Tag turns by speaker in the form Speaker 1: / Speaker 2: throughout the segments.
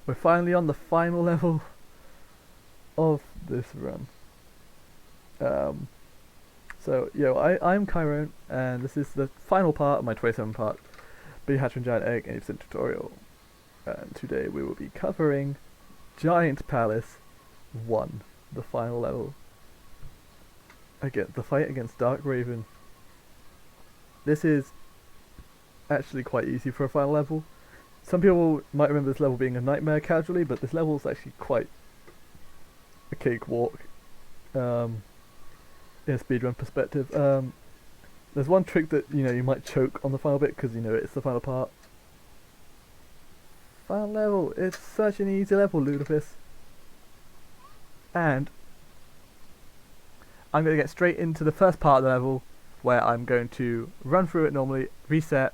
Speaker 1: We're finally on the final level of this run. Um, I'm Chiron, and this is the final part of my 27-part Bee Hatching Giant Egg 80% tutorial. And today we will be covering Giant Palace 1, the final level. Again, the fight against Dark Raven. This is actually quite easy for a final level. Some people might remember this level being a nightmare casually, but this level is actually quite a cakewalk in a speedrun perspective. There's one trick that you might choke on the final bit because it's the final part. Final level, it's such an easy level, Ludicrous. And I'm going to get straight into the first part of the level where I'm going to run through it normally, reset,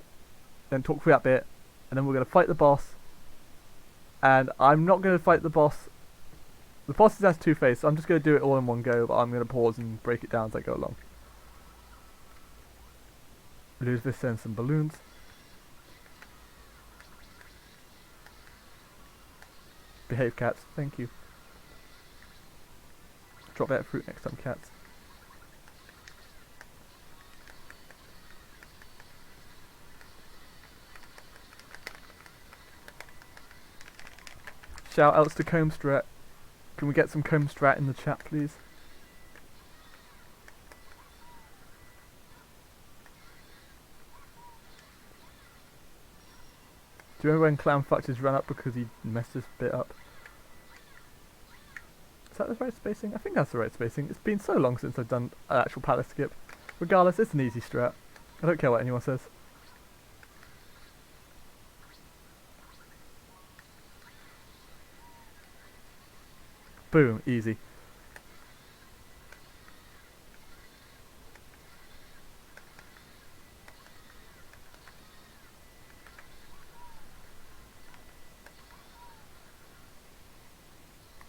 Speaker 1: then talk through that bit, and then we're going to fight the boss. And I'm not going to fight the boss. The boss has two phases, so I'm just going to do it all in one go, but I'm going to pause and break it down as I go along. Ludicrous sends some balloons. Behave, cats. Thank you. Drop that fruit next time, cats. Shout outs to Combstrat. Can we get some Combstrat in the chat, please? Do you remember when Clown fucked his run up because he messed his bit up? Is that the right spacing? I think that's the right spacing. It's been so long since I've done an actual palace skip. Regardless, it's an easy strat. I don't care what anyone says. Boom, easy.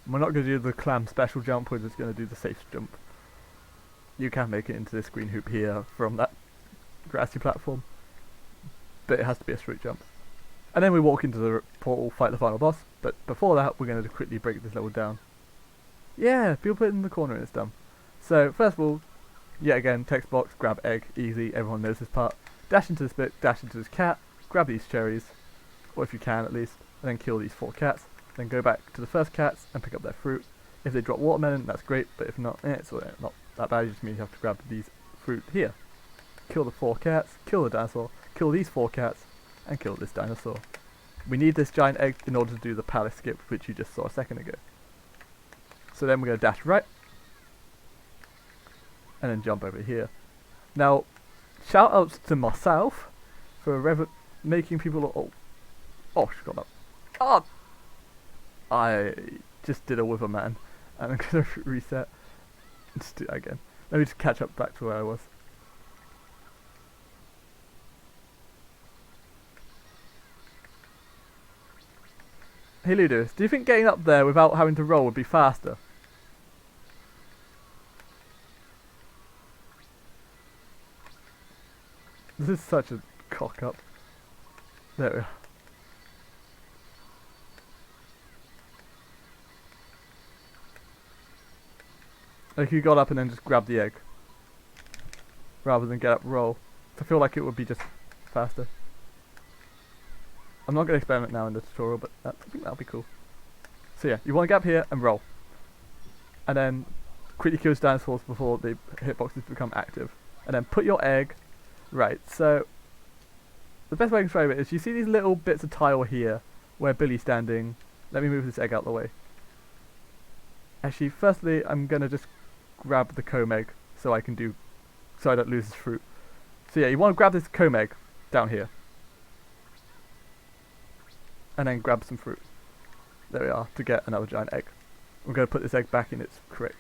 Speaker 1: We're not going to do the clam special jump, we're just going to do the safe jump. You can make it into this green hoop here from that grassy platform, but it has to be a straight jump. And then we walk into the portal, fight the final boss, but before that we're going to quickly break this level down. Yeah, people put it in the corner and it's done. So first of all, yet again, text box, grab egg, easy, everyone knows this part. Dash into this bit, dash into this cat, grab these cherries, or if you can at least, and then kill these 4 cats. Then go back to the first cats and pick up their fruit. If they drop watermelon, that's great, but if not, it's not that bad. It just means you have to grab these fruit here. Kill the 4 cats, kill the dinosaur, kill these 4 cats, and kill this dinosaur. We need this giant egg in order to do the palace skip, which you just saw a second ago. So then we're going to dash right, and then jump over here. Now, shout outs to myself for making people look. Oh, she got up. Oh! I just did a wither man, and I'm going to reset. Just do that again. Let me just catch up back to where I was. Hey Ludus, do you think getting up there without having to roll would be faster? This is such a cock up. There we are. Like you got up and then just grabbed the egg, rather than get up and roll. I feel like it would be just faster. I'm not going to experiment now in the tutorial, but I think that'll be cool. So yeah, you want to get up here and roll. And then quickly kill dinosaurs before the hitboxes become active. And then put your egg. Right, so the best way I can describe it is you see these little bits of tile here where Billy's standing. Let me move this egg out of the way. Actually, firstly, I'm going to just grab the comb egg so I don't lose this fruit. So yeah, you want to grab this comb egg down here. And then grab some fruit. There we are, to get another giant egg. We're going to put this egg back in its crate.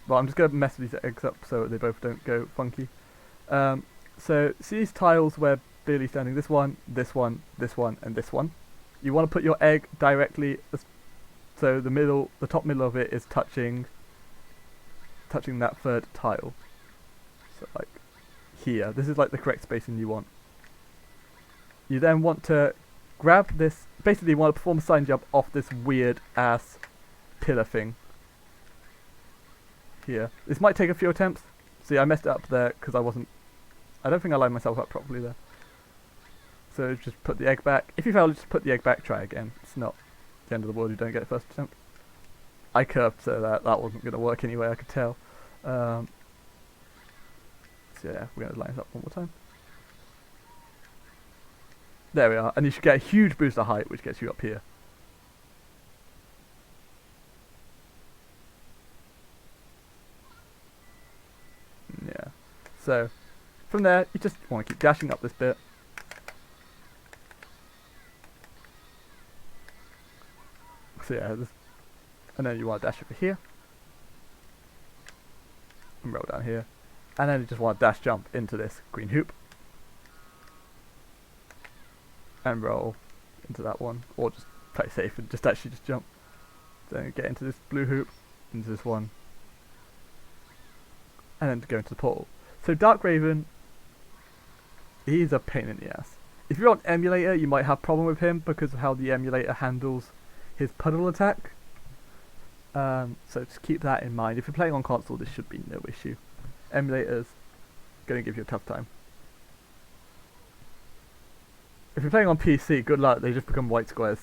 Speaker 1: Well, I'm just going to mess these eggs up so they both don't go funky. So, see these tiles where Billy's standing? This one, this one, this one, and this one. You want to put your egg directly, so the top middle of it is touching that third tile. So like here, this is like the correct spacing you want. You then want to grab this. Basically, you want to perform a side jump off this weird ass pillar thing. Here. This might take a few attempts. See, I messed it up there because I don't think I lined myself up properly there. So just put the egg back. If you fail, just put the egg back, try again. It's not the end of the world, you don't get it first attempt. I curved so that wasn't going to work anyway, I could tell. So yeah, we're going to line this up one more time. There we are, and you should get a huge boost of height, which gets you up here. Yeah, so from there, you just want to keep dashing up this bit. So yeah, and then you want to dash over here, and roll down here, and then you just want to dash jump into this green hoop. And roll into that one, or just play safe and just actually just jump. Then get into this blue hoop, into this one, and then go into the portal. So Dark Raven, he's a pain in the ass. If you're on emulator, you might have problem with him because of how the emulator handles his puddle attack. So just keep that in mind. If you're playing on console, this should be no issue. Emulator's going to give you a tough time. If you're playing on PC, good luck, they just become white squares.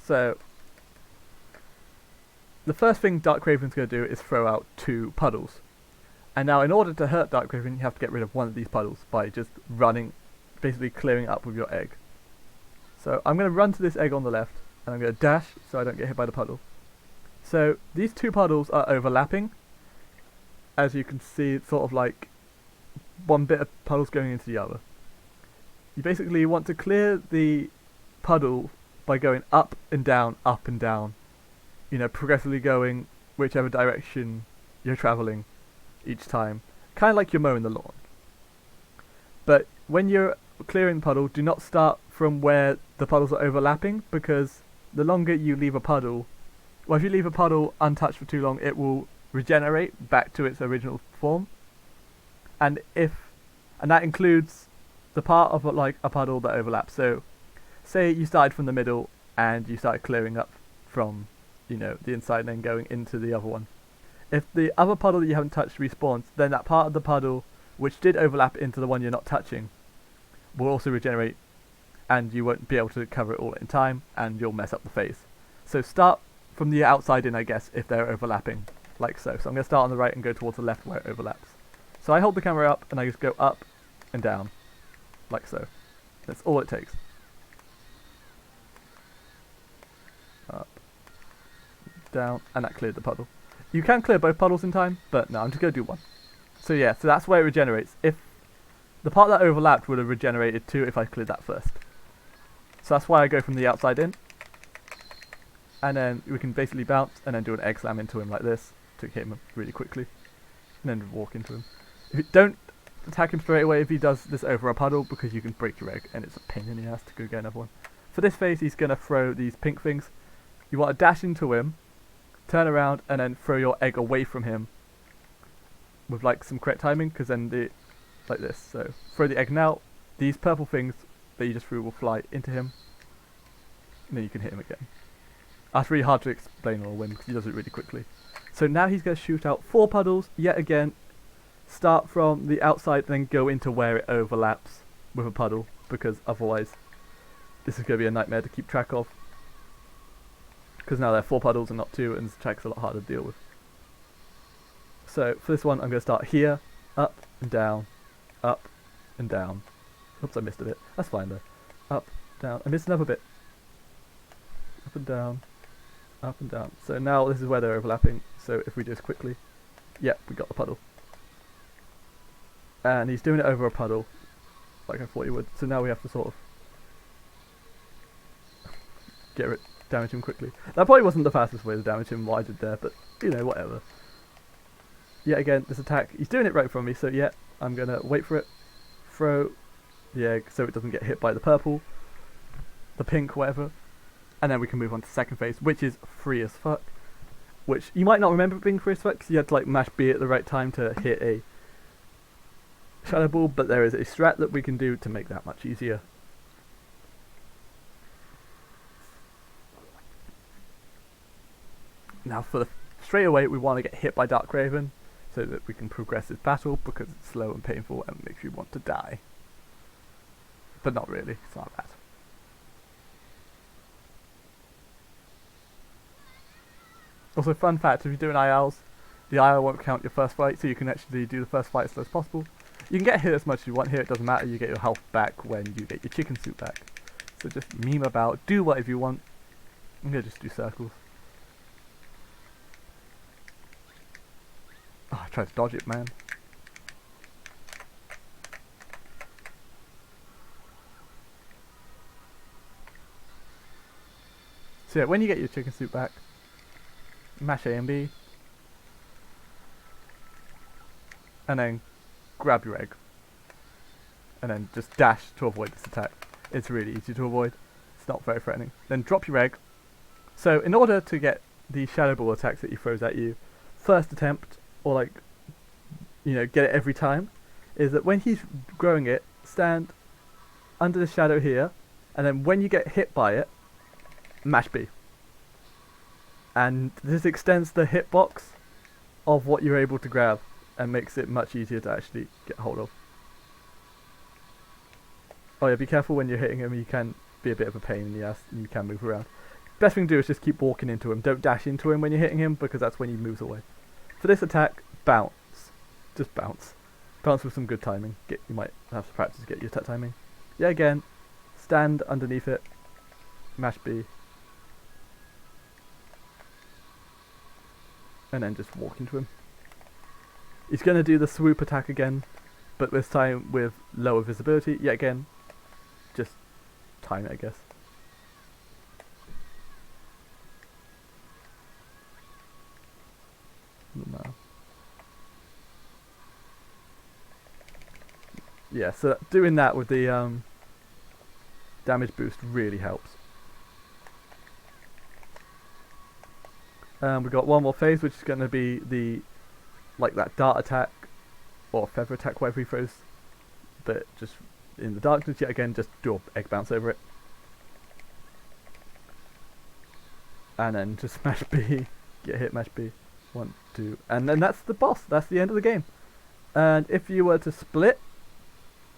Speaker 1: So, the first thing Dark Raven's going to do is throw out 2 puddles. And now in order to hurt Dark Raven, you have to get rid of one of these puddles by just running, basically clearing up with your egg. So I'm going to run to this egg on the left, and I'm going to dash so I don't get hit by the puddle. So these 2 puddles are overlapping. As you can see, it's sort of like one bit of puddles going into the other. You basically want to clear the puddle by going up and down, you know, progressively going whichever direction you're travelling each time. Kind of like you're mowing the lawn. But when you're clearing the puddle, do not start from where the puddles are overlapping, because the longer you leave a puddle, well, if you leave a puddle untouched for too long, it will regenerate back to its original form, and that includes the part of like a puddle that overlaps. So say you started from the middle and you started clearing up from, you know, the inside and then going into the other one. If the other puddle that you haven't touched respawns, then that part of the puddle which did overlap into the one you're not touching will also regenerate, and you won't be able to cover it all in time, and you'll mess up the phase. So start from the outside in, I guess, if they're overlapping. Like so. So I'm going to start on the right and go towards the left where it overlaps. So I hold the camera up and I just go up and down. Like so. That's all it takes. Up, down, and that cleared the puddle. You can clear both puddles in time, but no, I'm just going to do one. So yeah, so that's where it regenerates. If the part that overlapped would have regenerated too if I cleared that first. So that's why I go from the outside in. And then we can basically bounce and then do an egg slam into him like this to hit him really quickly, and then walk into him. If you don't attack him straight away if he does this over a puddle, because you can break your egg and it's a pain in the ass to go get another one. For this phase, he's going to throw these pink things. You want to dash into him, turn around, and then throw your egg away from him with like some correct timing, because then like this. So throw the egg now. These purple things that you just threw will fly into him, and then you can hit him again. That's really hard to explain on a whim because he does it really quickly. So now he's going to shoot out 4 puddles, yet again, start from the outside and then go into where it overlaps with a puddle, because otherwise this is going to be a nightmare to keep track of. Because now there are 4 puddles and not 2, and this track's a lot harder to deal with. So for this one I'm going to start here, up and down, up and down. Oops, I missed a bit. That's fine though. Up, down, I missed another bit. Up and down. Up and down. So now this is where they're overlapping. So if we do this quickly, yep, we got the puddle. And he's doing it over a puddle, like I thought he would. So now we have to sort of damage him quickly. That probably wasn't the fastest way to damage him, what I did there, but you know, whatever. Yet again, this attack, he's doing it right from me, so yeah, I'm gonna wait for it, throw the egg so it doesn't get hit by the purple, the pink, whatever. And then we can move on to the second phase, which is free as fuck. Which you might not remember being free as fuck, because you had to like mash B at the right time to hit a Shadow Ball, but there is a strat that we can do to make that much easier. Now for the straight away we want to get hit by Dark Raven so that we can progress this battle, because it's slow and painful and makes you want to die. But not really, it's not bad. Also, fun fact, if you're doing ILs, the IL won't count your first fight, so you can actually do the first fight as slow as possible. You can get hit as much as you want here, it doesn't matter, you get your health back when you get your chicken soup back. So just meme about, do whatever you want. I'm gonna just do circles. Oh, I tried to dodge it, man. So yeah, when you get your chicken soup back, mash A and B, and then grab your egg, and then just dash to avoid this attack. It's really easy to avoid, it's not very threatening. Then drop your egg. So in order to get the Shadow Ball attacks that he throws at you, first attempt, or like, you know, get it every time, is that when he's growing it, stand under the shadow here, and then when you get hit by it, mash B. And this extends the hitbox of what you're able to grab and makes it much easier to actually get hold of. Oh yeah, be careful when you're hitting him, he can be a bit of a pain in the ass and you can move around. Best thing to do is just keep walking into him, don't dash into him when you're hitting him, because that's when he moves away. For this attack, bounce. Just bounce. Bounce with some good timing. You might have to practice to get your attack timing. Yeah, again, stand underneath it, mash B, and then just walk into him. He's going to do the swoop attack again, but this time with lower visibility. Yet again, just time it, I guess. No. Yeah, so doing that with the damage boost really helps. We've got one more phase, which is going to be the, like that dart attack, or feather attack, whatever he throws, but just in the darkness. Yet again, just do an egg bounce over it. And then just smash B, get hit, mash B, 1, 2, and then that's the boss, that's the end of the game. And if you were to split,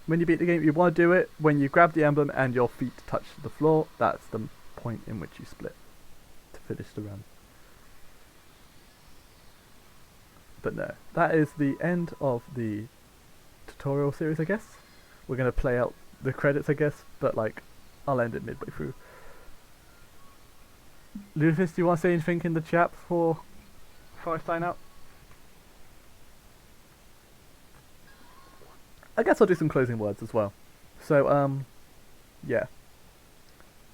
Speaker 1: when you beat the game, you want to do it when you grab the emblem and your feet touch the floor. That's the point in which you split to finish the run. But no, that is the end of the tutorial series, I guess. We're going to play out the credits, I guess, but like, I'll end it midway through. Ludicrous, do you want to say anything in the chat before I sign out? I guess I'll do some closing words as well. So, yeah.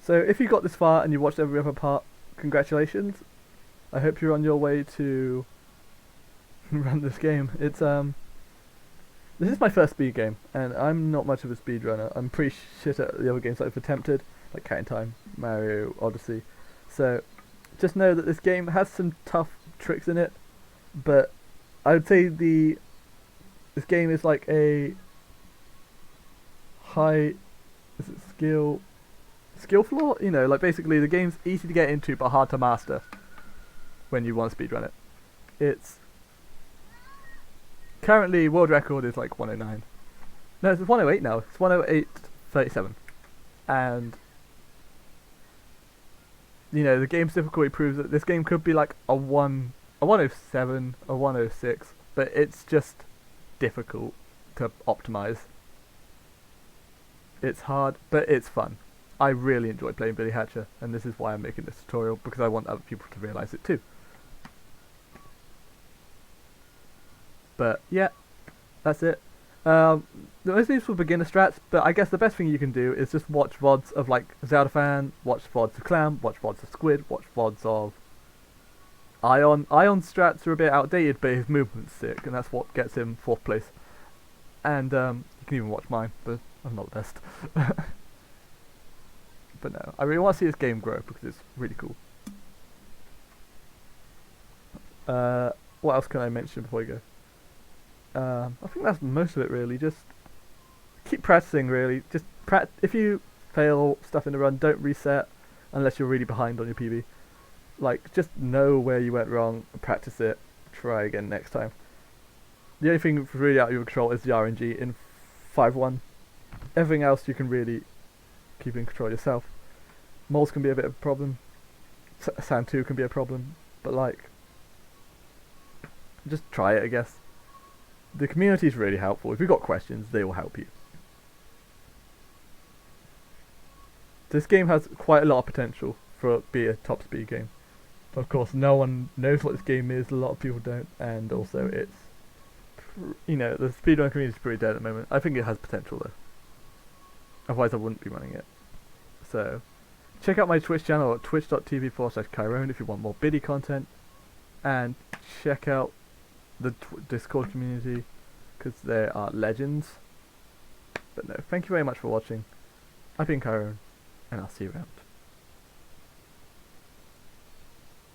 Speaker 1: So if you got this far and you watched every other part, congratulations. I hope you're on your way to run this game. It's this is my first speed game, and I'm not much of a speedrunner. I'm pretty shit at the other games that I've attempted, like Cat in Time, Mario Odyssey. So just know that this game has some tough tricks in it, but I would say this game is like a high skill floor, you know, like basically the game's easy to get into but hard to master when you want to speedrun it. It's currently, world record is like 109. No, it's 108 now. It's 108.37. And you know, the game's difficulty proves that this game could be like a 107, a 106, but it's just difficult to optimize. It's hard, but it's fun. I really enjoy playing Billy Hatcher, and this is why I'm making this tutorial, because I want other people to realise it too. But yeah, that's it. Most of these were beginner strats, but I guess the best thing you can do is just watch VODs of like Zelda Fan, watch VODs of Clam, watch VODs of Squid, watch VODs of Ion. Ion's strats are a bit outdated, but his movement's sick, and that's what gets him 4th place. And you can even watch mine, but I'm not the best. But no, I really want to see this game grow because it's really cool. What else can I mention before we go? I think that's most of it really. Just keep practicing really. Just if you fail stuff in the run, don't reset unless you're really behind on your PB. Like, just know where you went wrong, practice it, try again next time. The only thing really out of your control is the RNG in 5-1. Everything else you can really keep in control yourself. Moles can be a bit of a problem. Sand 2 can be a problem. But like, just try it, I guess. The community is really helpful. If you've got questions, they will help you. This game has quite a lot of potential for being a top speed game. Of course, no one knows what this game is. A lot of people don't, and also it's, you know, the speedrun community is pretty dead at the moment. I think it has potential though. Otherwise, I wouldn't be running it. So, check out my Twitch channel at twitch.tv/Kyrone if you want more biddy content, and check out the Discord community because they are legends. But no, thank you very much for watching. I've been Kyrone, and I'll see you around.